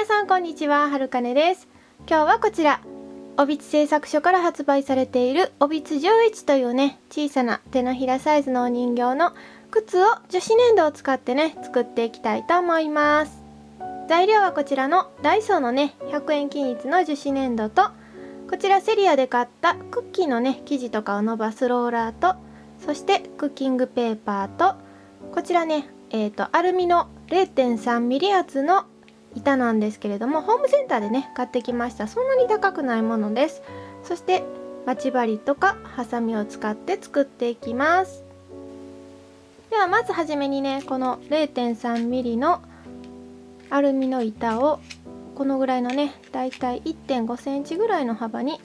さんこんにちは、はるかねです。今日はこちらおびつ製作所から発売されているおびつ11というね、小さな手のひらサイズのお人形の靴を樹脂粘土を使ってね、作っていきたいと思います。材料はこちらのダイソーのね、100円均一の樹脂粘土と、こちらセリアで買ったクッキーのね、生地とかを伸ばすローラーと、そしてクッキングペーパーと、こちらね、アルミの 0.3 ミリ厚の板なんですけれども、ホームセンターでね買ってきました。そんなに高くないものです。そして待ち針とかハサミを使って作っていきます。ではまずはじめにね、この 0.3 ミリのアルミの板をこのぐらいのね、だいたい 1.5 センチぐらいの幅に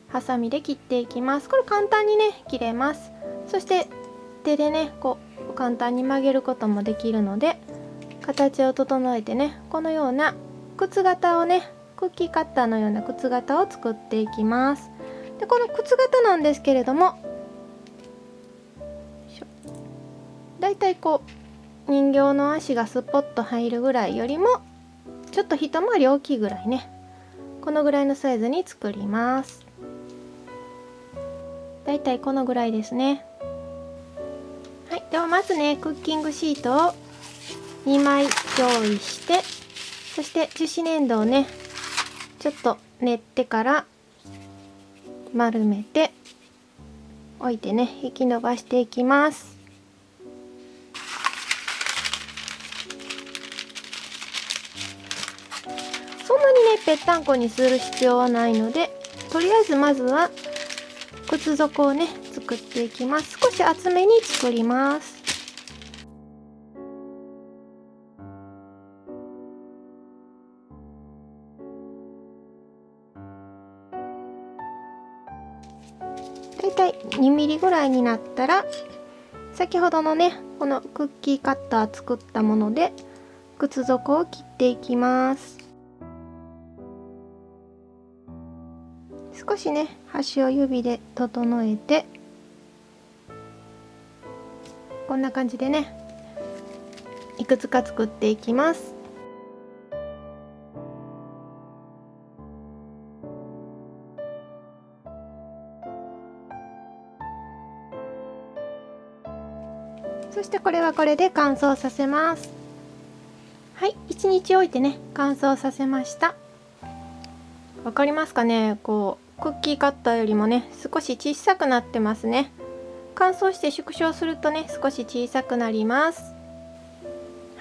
ハサミで切っていきます。これ簡単にね切れます。そして手でねこう簡単に曲げることもできるので、形を整えてね、このような靴型をね、クッキーカッターのような靴型を作っていきます。でこの靴型なんですけれども、だいたいこう人形の足がスポッと入るぐらいよりもちょっと一回り大きいぐらいね、このぐらいのサイズに作ります。だいたいこのぐらいですね。はい、ではまずね、クッキングシートを2枚用意して、そして樹脂粘土をねちょっと練ってから丸めて置いてね、引き伸ばしていきます。そんなにねぺったんこにする必要はないので、とりあえずまずは靴底をね作っていきます。少し厚めに作ります。だいたい2ミリぐらいになったら、先ほどのねこのクッキーカッター作ったもので靴底を切っていきます。少しね端を指で整えて、こんな感じでねいくつか作っていきます。そしてこれはこれで乾燥させます。はい、1日置いてね乾燥させました。わかりますかね、こうクッキーカッターよりもね少し小さくなってますね。乾燥して縮小するとね少し小さくなります。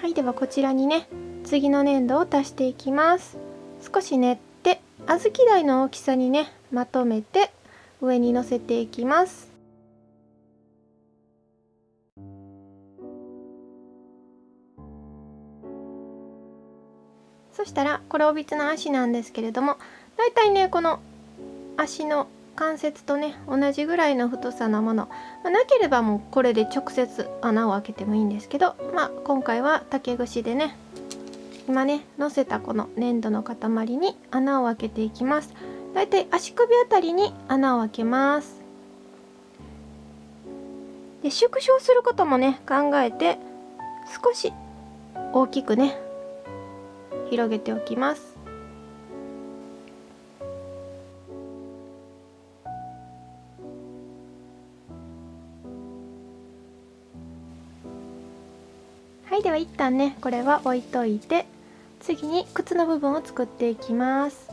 はい、ではこちらにね次の粘土を足していきます。少し練って小豆大の大きさにねまとめて上に乗せていきます。そしたらこれおびつの足なんですけれども、だいたいねこの足の関節とね同じぐらいの太さのもの、なければもうこれで直接穴を開けてもいいんですけど、今回は竹串でね今ね乗せたこの粘土の塊に穴を開けていきます。だいたい足首あたりに穴を開けます。で縮小することもね考えて少し大きくね広げておきます。はい、では一旦ねこれは置いといて、次に靴の部分を作っていきます。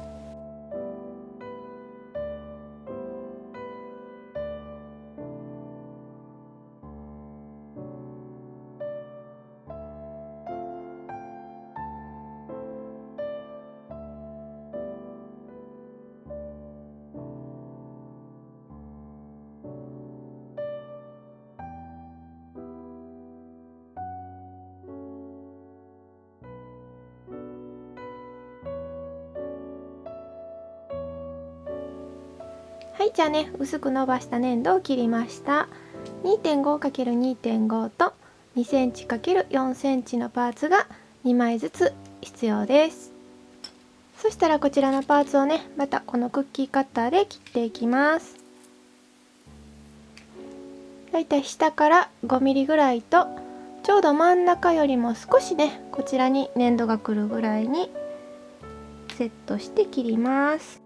はい、じゃあね薄く伸ばした粘土を切りました。 2.5×2.5 と2センチ ×4 センチのパーツが2枚ずつ必要です。そしたらこちらのパーツをねまたこのクッキーカッターで切っていきます。だいたい下から5ミリぐらいと、ちょうど真ん中よりも少しねこちらに粘土がくるぐらいにセットして切ります。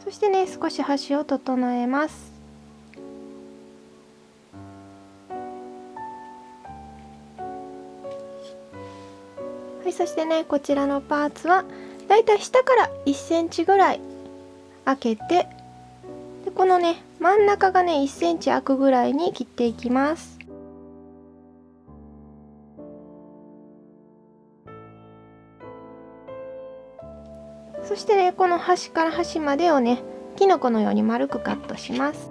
そしてね、少し端を整えます。はい、そしてね、こちらのパーツはだいたい下から1センチぐらい開けて、でこのね真ん中がね1センチ開くぐらいに切っていきます。そしてね、この端から端までをねキノコのように丸くカットします。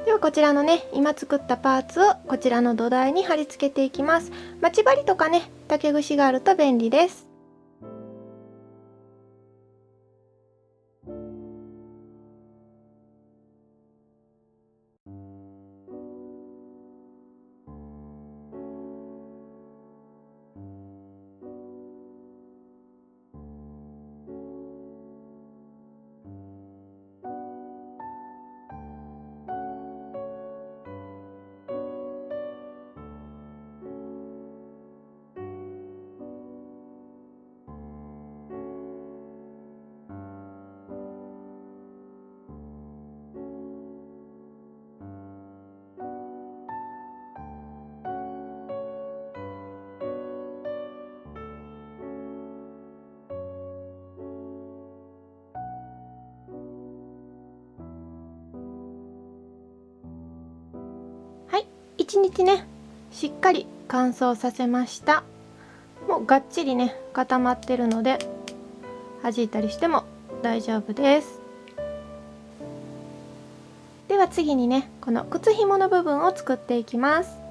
ではこちらのね今作ったパーツをこちらの土台に貼り付けていきます。待ち針とかね竹串があると便利です。はい、1日ねしっかり乾燥させました。もうがっちりね固まってるので弾いたりしても大丈夫です。では次にねこの靴ひもの部分を作っていきます。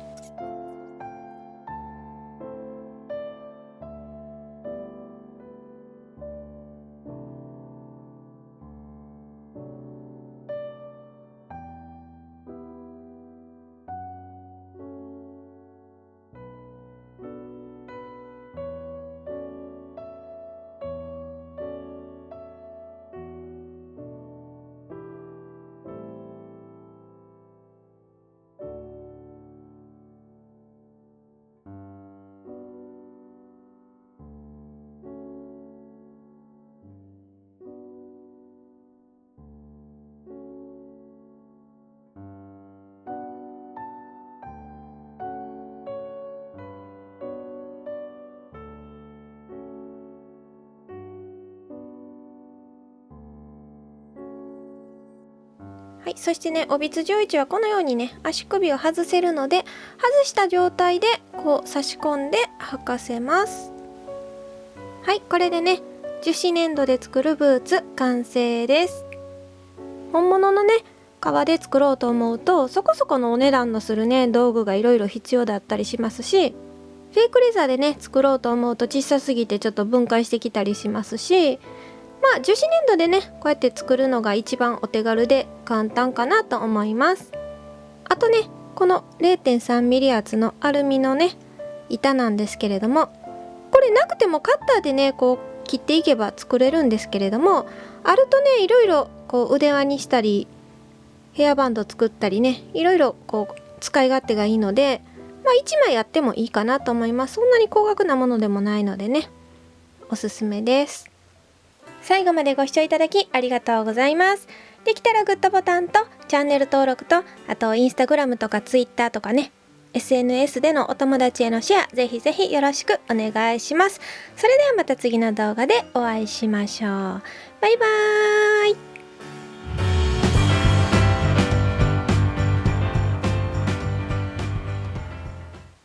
はい、そしてね、帯津11はこのようにね、足首を外せるので、外した状態でこう差し込んで履かせます。はい、これでね、樹脂粘土で作るブーツ完成です。本物のね、革で作ろうと思うと、そこそこのお値段のするね、道具がいろいろ必要だったりしますし、フェイクレザーでね、作ろうと思うと小さすぎてちょっと分解してきたりしますし、まあ樹脂粘土でねこうやって作るのが一番お手軽で簡単かなと思います。あとねこの 0.3mm 厚のアルミのね板なんですけれども、これなくてもカッターでねこう切っていけば作れるんですけれども、あるとねいろいろこう腕輪にしたりヘアバンド作ったりねいろいろこう使い勝手がいいので、まあ1枚あってもいいかなと思います。そんなに高額なものでもないのでねおすすめです。最後までご視聴いただきありがとうございます。できたらグッドボタンとチャンネル登録と、あとインスタグラムとかツイッターとかね SNS でのお友達へのシェアぜひぜひよろしくお願いします。それではまた次の動画でお会いしましょう。バイバーイ。